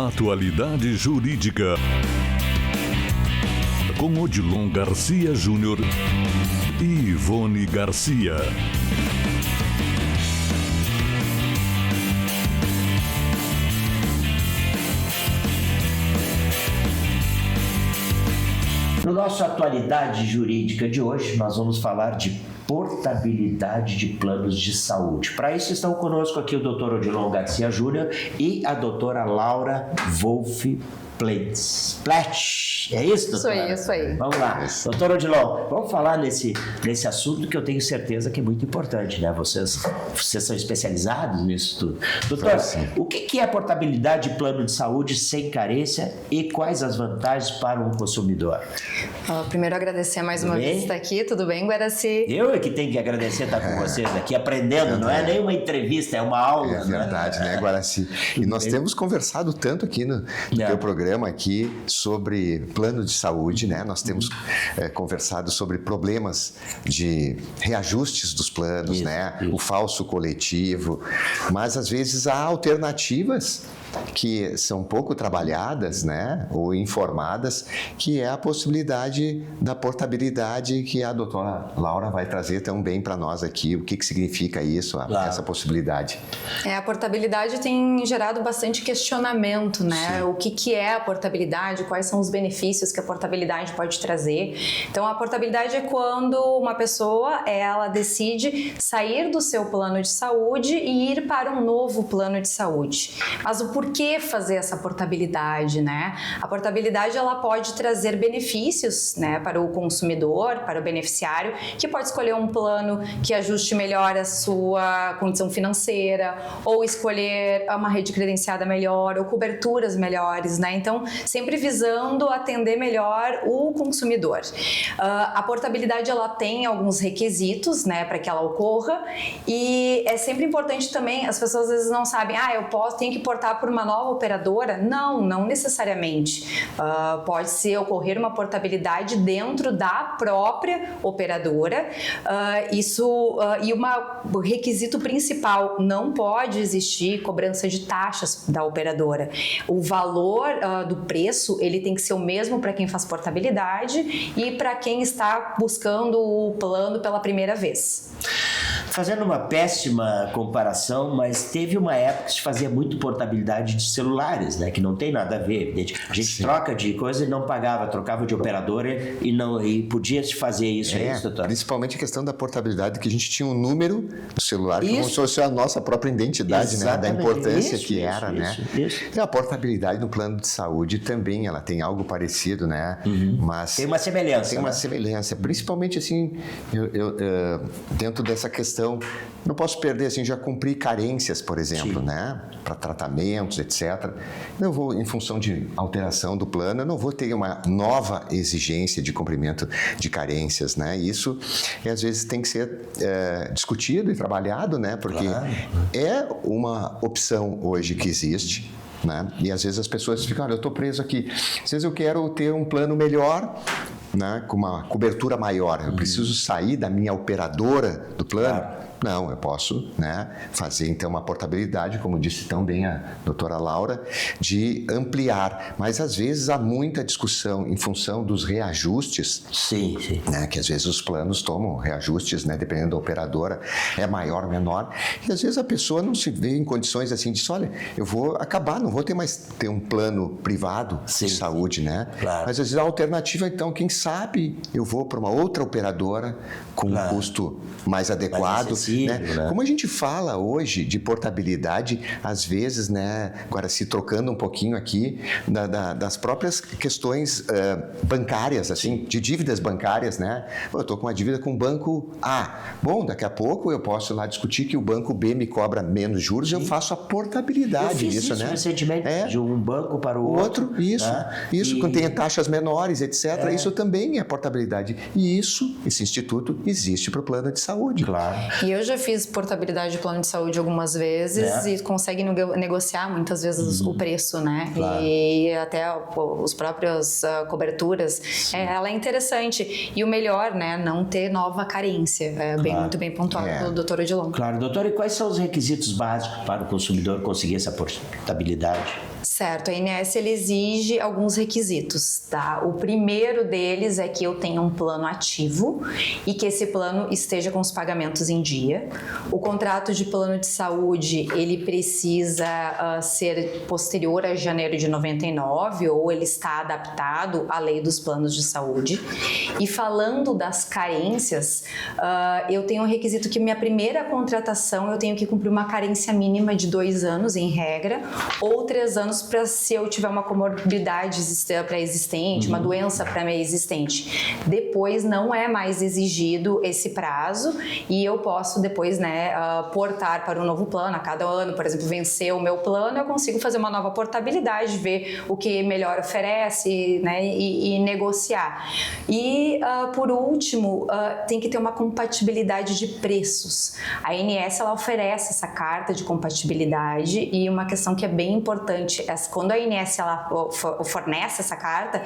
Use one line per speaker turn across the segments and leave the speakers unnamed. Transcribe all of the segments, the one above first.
Atualidade Jurídica, com Odilon Garcia Júnior e Ivone Garcia.
No nosso Atualidade Jurídica de hoje, nós vamos falar de portabilidade de planos de saúde. Para isso estão conosco aqui o Dr. Odilon Garcia Júnior e a doutora Laura Wolff Platt. É isso, doutora?
Isso aí.
Vamos lá. Doutor Odilon, vamos falar nesse assunto que eu tenho certeza que é muito importante, né? Vocês são especializados nisso tudo. Doutor, o que é a portabilidade de plano de saúde sem carência e quais as vantagens para um consumidor?
Primeiro, agradecer mais uma vez estar aqui. Tudo bem, Guaraci?
Eu é que tenho que agradecer estar com vocês aqui, aprendendo. Não é nem uma entrevista, é uma aula.
É verdade, né, Guaraci? E nós temos conversado tanto aqui no teu programa aqui sobre plano de saúde, né? Nós temos conversado sobre problemas de reajustes dos planos, né? O falso coletivo, mas às vezes há alternativas que são pouco trabalhadas, né, ou informadas, que é a possibilidade da portabilidade que a doutora Laura vai trazer também para nós aqui. O que significa isso, essa possibilidade?
A portabilidade tem gerado bastante questionamento, né? O que é a portabilidade, quais são os benefícios que a portabilidade pode trazer. Então, a portabilidade é quando uma pessoa, ela decide sair do seu plano de saúde e ir para um novo plano de saúde. Mas o porquê fazer essa portabilidade, né? A portabilidade, ela pode trazer benefícios, né, para o consumidor, para o beneficiário, que pode escolher um plano que ajuste melhor a sua condição financeira, ou escolher uma rede credenciada melhor, ou coberturas melhores, né? Então, sempre visando atender melhor o consumidor. A portabilidade, ela tem alguns requisitos, né, para que ela ocorra, e é sempre importante também, as pessoas às vezes não sabem, tenho que portar por uma nova operadora? Não necessariamente. Pode ocorrer uma portabilidade dentro da própria operadora. E o requisito principal, não pode existir cobrança de taxas da operadora. O valor do preço, ele tem que ser o mesmo para quem faz portabilidade e para quem está buscando o plano pela primeira vez.
Fazendo uma péssima comparação, mas teve uma época que se fazia muito portabilidade de celulares, né? Que não tem nada a ver. A gente troca de coisa e não pagava, trocava de operadora e podia se fazer isso. É isso, doutor?
Principalmente a questão da portabilidade, que a gente tinha um número do celular que como se fosse a nossa própria identidade, né? Da importância que era, né? E a portabilidade no plano de saúde também, ela tem algo parecido, né? Mas
tem uma semelhança.
Tem uma semelhança, principalmente assim, dentro dessa questão, não posso perder, assim, já cumpri carências, por exemplo, né? Para tratamentos, etc. Eu vou, em função de alteração do plano, eu não vou ter uma nova exigência de cumprimento de carências, né? Isso, às vezes, tem que ser discutido e trabalhado, né? Porque é uma opção hoje que existe, né? E às vezes as pessoas ficam, olha, eu estou preso aqui. Às vezes eu quero ter um plano melhor, né, com uma cobertura maior. Eu preciso sair da minha operadora do plano. Não, eu posso, né, fazer então uma portabilidade, como disse tão bem a doutora Laura, de ampliar. Mas às vezes há muita discussão em função dos reajustes.
Sim.
Né, que às vezes os planos tomam reajustes, né, dependendo da operadora, é maior ou menor. E às vezes a pessoa não se vê em condições assim de, olha, eu vou acabar, não vou ter mais ter um plano privado de saúde, né? Mas às vezes a alternativa, então, quem sabe eu vou para uma outra operadora com um custo mais adequado. Né? Como a gente fala hoje de portabilidade, às vezes, né, agora se trocando um pouquinho aqui das próprias questões bancárias, assim, de dívidas bancárias, né? Eu estou com uma dívida com o banco A. Bom, daqui a pouco eu posso lá discutir que o banco B me cobra menos juros, eu faço a portabilidade disso, né?
Recentemente, de um banco para o outro.
Isso, quando tem taxas menores, etc. Isso também é portabilidade. E esse instituto existe para o plano de saúde.
E eu já fiz portabilidade de plano de saúde algumas vezes e consegue negociar muitas vezes o preço, né? E até os próprios coberturas. Ela é interessante. E o melhor, né? Não ter nova carência. Muito bem pontuado pelo doutor Odilon.
Claro, doutor. E quais são os requisitos básicos para o consumidor conseguir essa portabilidade?
Certo, a INSS ele exige alguns requisitos, tá? O primeiro deles é que eu tenha um plano ativo e que esse plano esteja com os pagamentos em dia. O contrato de plano de saúde, ele precisa ser posterior a janeiro de 99 ou ele está adaptado à lei dos planos de saúde. E falando das carências, eu tenho um requisito que minha primeira contratação eu tenho que cumprir uma carência mínima de 2 anos em regra ou 3 anos para se eu tiver uma comorbidade pré-existente, uma doença pré-existente. Depois não é mais exigido esse prazo e eu posso depois, portar para um novo plano. A cada ano, por exemplo, vencer o meu plano, eu consigo fazer uma nova portabilidade, ver o que melhor oferece, né, e negociar. E, por último, tem que ter uma compatibilidade de preços. A ANS, ela oferece essa carta de compatibilidade e uma questão que é bem importante, quando a ANS ela fornece essa carta,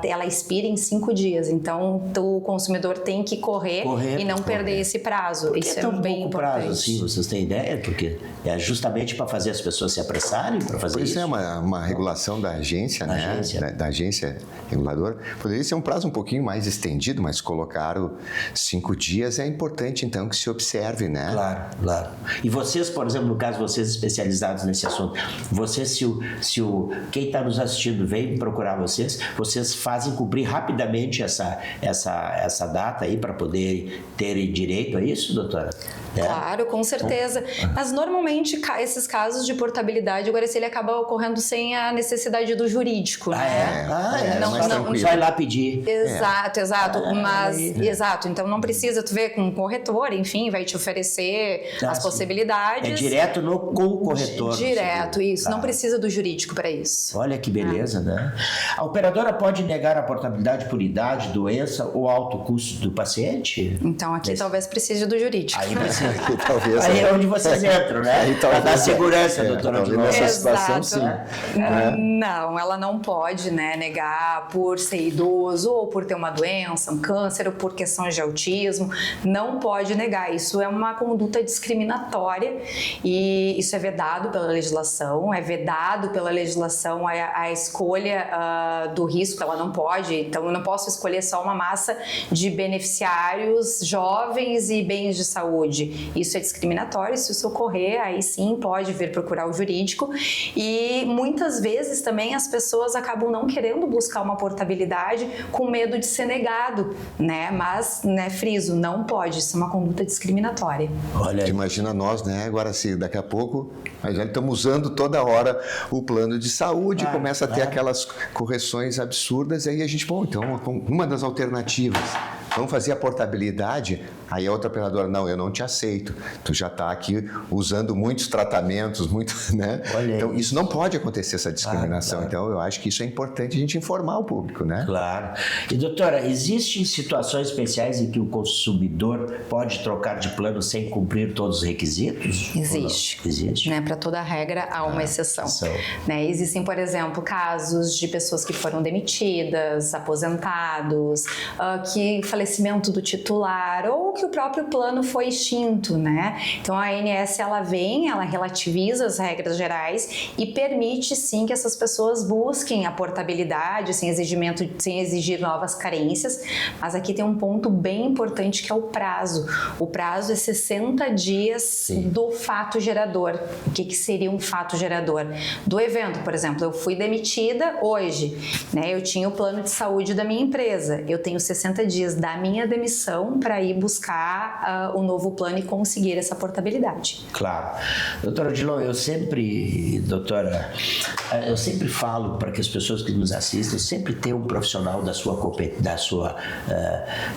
ela expira em 5 dias. Então, o consumidor tem que correr e não perder esse prazo.
Por que
isso
é tão
bem
pouco
importante.
prazo assim? Vocês têm ideia? Porque é justamente para fazer as pessoas se apressarem para fazer isso.
Isso é uma regulação da agência, né? Da agência reguladora. Poderia ser um prazo um pouquinho mais estendido, mas colocar 5 dias é importante, então, que se observe, né?
Claro. E vocês, por exemplo, no caso, vocês especializados nesse assunto, vocês, quem está nos assistindo vem procurar vocês fazem cumprir rapidamente essa data aí para poder ter direito a isso, doutora?
Claro, com certeza. Mas normalmente esses casos de portabilidade, agora ele acaba ocorrendo sem a necessidade do jurídico, né?
Não vai lá pedir.
Exato. Exato. Então não precisa, tu ver com o corretor, enfim, vai te oferecer as possibilidades.
É direto com o corretor.
Direto, isso. Não precisa do jurídico para isso.
Olha que beleza, né? A operadora pode negar a portabilidade por idade, doença ou alto custo do paciente?
Então aqui talvez precise do jurídico.
Aí precisa.
Talvez,
aí é onde vocês entram, né? Para dar segurança, doutora.
Nessa situação, sim.
Não, ela não pode, né, negar por ser idoso ou por ter uma doença, um câncer ou por questões de autismo. Não pode negar. Isso é uma conduta discriminatória e isso é vedado pela legislação. É vedado pela legislação a escolha do risco. Ela não pode. Então, eu não posso escolher só uma massa de beneficiários jovens e bens de saúde. Isso é discriminatório, se isso ocorrer, aí sim pode vir procurar o jurídico e muitas vezes também as pessoas acabam não querendo buscar uma portabilidade com medo de ser negado, né? Mas, né, friso, não pode, isso é uma conduta discriminatória.
Olha, imagina nós, né? Agora sim, daqui a pouco, nós já estamos usando toda hora o plano de saúde, começa a ter aquelas correções absurdas, e aí a gente, então, uma das alternativas, vamos fazer a portabilidade, aí a outra operadora, não, eu não te aceito, tu já está aqui usando muitos tratamentos, né? Então, isso não pode acontecer, essa discriminação. Claro. Então, eu acho que isso é importante a gente informar o público, né?
Claro. E, doutora, existem situações especiais em que o consumidor pode trocar de plano sem cumprir todos os requisitos?
Existe. Né? Para toda regra, há uma exceção. Né? Existem, por exemplo, casos de pessoas que foram demitidas, aposentados, que falecimento do titular ou que o próprio plano foi extinto, né? Então a ANS ela relativiza as regras gerais e permite sim que essas pessoas busquem a portabilidade sem exigir novas carências, mas aqui tem um ponto bem importante que é o prazo. O prazo é 60 dias do fato gerador. O que seria um fato gerador? Do evento, por exemplo, eu fui demitida hoje, né? Eu tinha o plano de saúde da minha empresa, eu tenho 60 dias da minha demissão para ir buscar o novo plano e conseguir essa portabilidade.
Claro. Doutora Odilon, eu sempre falo para que as pessoas que nos assistem sempre tenham um profissional da sua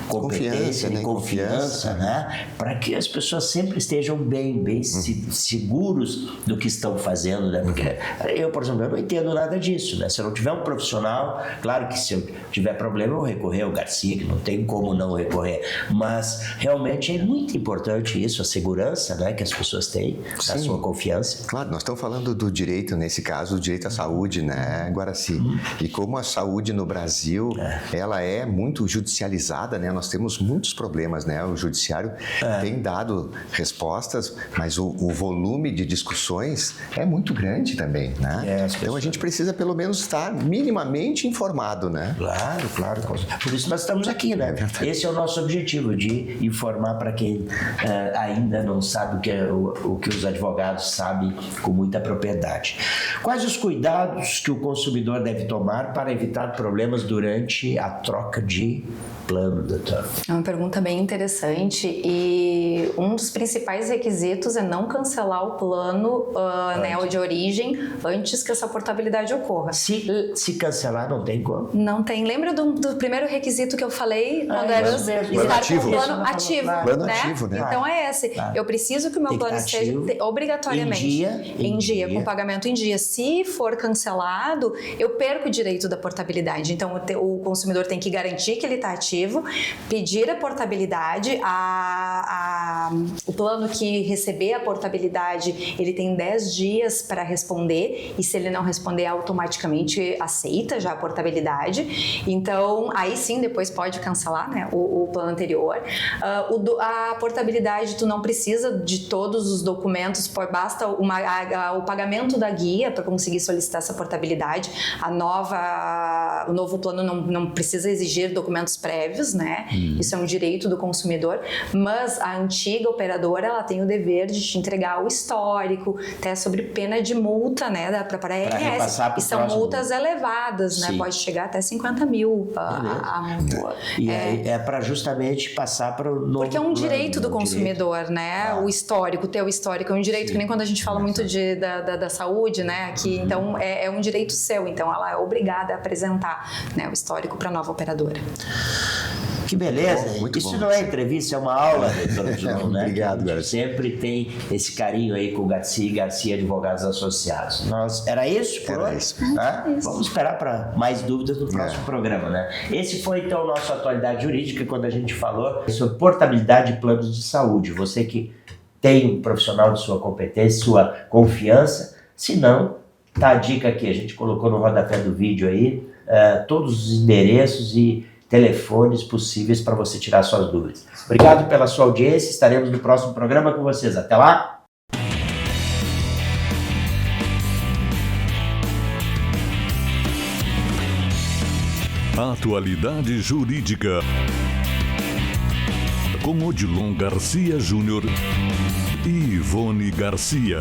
competência e confiança, né? Para que as pessoas sempre estejam bem seguros do que estão fazendo, né? Porque eu, por exemplo, eu não entendo nada disso, né? Se eu não tiver um profissional, claro que se eu tiver problema eu vou recorrer ao Garcia, que não tem como não recorrer, mas Realmente é muito importante isso, a segurança, né, que as pessoas têm, a sua confiança.
Claro, nós estamos falando do direito, nesse caso, o direito à saúde, né, Guaraci? E como a saúde no Brasil, ela é muito judicializada, né? Nós temos muitos problemas, né? O judiciário tem dado respostas, mas o volume de discussões é muito grande também, né? Então a gente precisa pelo menos estar minimamente informado, né?
Claro, claro. Por isso nós estamos aqui, né? Esse é o nosso objetivo, de informar para quem ainda não sabe o que os advogados sabem com muita propriedade. Quais os cuidados que o consumidor deve tomar para evitar problemas durante a troca de plano, doutor?
É uma pergunta bem interessante e um dos principais requisitos é não cancelar o plano o de origem antes que essa portabilidade ocorra.
Se cancelar, não tem como?
Não tem. Lembra do primeiro requisito que eu falei? Quando era estar com o plano ativo,
Plano
né?
ativo, né?
Então é esse. Eu preciso que o meu plano esteja obrigatoriamente em dia, com pagamento em dia. Se for cancelado, eu perco o direito da portabilidade. Então o consumidor tem que garantir que ele está ativo, pedir a portabilidade, o plano que receber a portabilidade, ele tem 10 dias para responder, e se ele não responder, automaticamente aceita já a portabilidade. Então, aí sim, depois pode cancelar, né, o plano anterior. A portabilidade, tu não precisa de todos os documentos, basta o pagamento da guia para conseguir solicitar essa portabilidade. O novo plano não precisa exigir documentos prévios, né? Isso é um direito do consumidor, mas a antiga operadora, ela tem o dever de te entregar o histórico, até sobre pena de multa, né, para RS, e são multas elevadas, né? Pode chegar até 50 mil a multa.
E é para justamente passar para o novo
porque é um direito do consumidor,
direito.
né? O histórico, ter o histórico é um direito, que nem quando a gente fala muito da saúde, né? Aqui, então é um direito seu, então ela é obrigada a apresentar, né, o histórico para a nova operadora.
Que beleza.
Muito
Isso
bom.
não é entrevista, é uma aula, doutor João, né?
Obrigado,
Garcia. Sempre tem esse carinho aí com o Garcia Advogados Associados. Era isso por hoje?
Isso.
Vamos esperar para mais dúvidas no próximo programa, né? Esse foi, então, o nosso Atualidade Jurídica, quando a gente falou sobre portabilidade de planos de saúde. Você que tem um profissional de sua competência, sua confiança, se não, tá a dica aqui, a gente colocou no rodapé do vídeo aí, todos os endereços e telefones possíveis para você tirar suas dúvidas. Obrigado pela sua audiência, estaremos no próximo programa com vocês. Até lá!
Atualidade Jurídica com Odilon Garcia Júnior e Ivone Garcia.